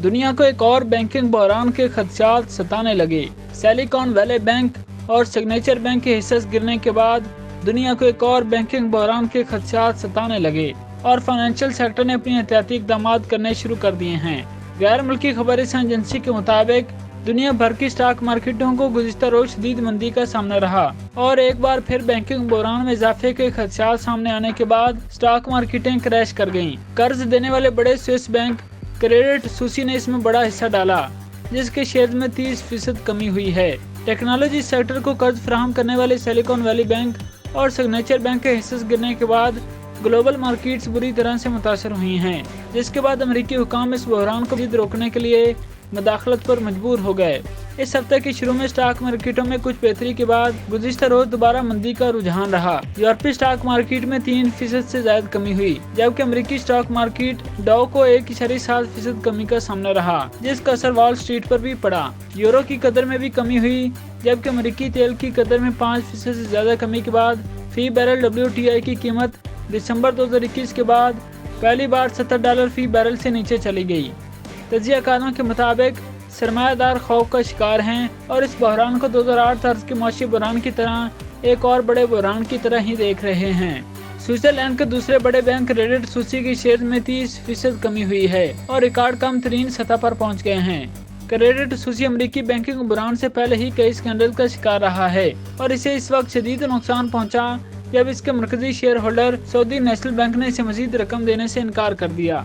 دنیا کو ایک اور بینکنگ بحران کے خدشات ستانے لگے۔ سلیکون ویلی بینک اور سگنیچر بینک کے حصص گرنے کے بعد دنیا کو ایک اور بینکنگ بحران کے خدشات ستانے لگے اور فائنینشیل سیکٹر نے اپنی احتیاطی اقدامات کرنے شروع کر دیے ہیں۔ غیر ملکی خبر رساں ایجنسی کے مطابق دنیا بھر کی اسٹاک مارکیٹوں کو گزشتہ روز شدید مندی کا سامنا رہا اور ایک بار پھر بینکنگ بحران میں اضافے کے خدشات سامنے آنے کے بعد اسٹاک مارکیٹیں کریش کر گئیں۔ قرض دینے والے بڑے سوئس بینک کریڈٹ سوسی نے اس میں بڑا حصہ ڈالا، جس کے شیئر میں 30% کمی ہوئی ہے۔ ٹیکنالوجی سیکٹر کو قرض فراہم کرنے والے سلیکون ویلی بینک اور سگنیچر بینک کے حصص گرنے کے بعد گلوبل مارکیٹس بری طرح سے متاثر ہوئی ہیں، جس کے بعد امریکی حکام اس بحران کو مزید روکنے کے لیے مداخلت پر مجبور ہو گئے۔ اس ہفتے کے شروع میں اسٹاک مارکیٹوں میں کچھ بہتری کے بعد گزشتہ روز دوبارہ مندی کا رجحان رہا۔ یورپی اسٹاک مارکیٹ میں 3% سے زائد کمی ہوئی، جبکہ امریکی اسٹاک مارکیٹ ڈاؤ کو 1.7% کمی کا سامنا رہا، جس کا اثر وال اسٹریٹ پر بھی پڑا۔ یورو کی قدر میں بھی کمی ہوئی، جبکہ امریکی تیل کی قدر میں 5% سے زیادہ کمی کے بعد فی بیرل WTI کی قیمت دسمبر 2021 کے بعد پہلی بار $70 فی بیرل سے نیچے چلی گئی۔ تجزیہ کاروں کے مطابق سرمایہ دار خوف کا شکار ہیں اور اس بحران کو 2008 طرز کے معاشی بحران کی طرح ایک اور بڑے بحران کی طرح ہی دیکھ رہے ہیں۔ سوئٹزرلینڈ کے دوسرے بڑے بینک کریڈٹ سوسی کی شیئر میں 30% کمی ہوئی ہے اور ریکارڈ کم ترین سطح پر پہنچ گئے ہیں۔ کریڈٹ سوسی امریکی بینکنگ بحران سے پہلے ہی کئی اسکینڈل کا شکار رہا ہے اور اسے اس وقت شدید نقصان پہنچا جب اس کے مرکزی شیئر ہولڈر سعودی نیشنل بینک نے اسے مزید رقم دینے سے انکار کر دیا۔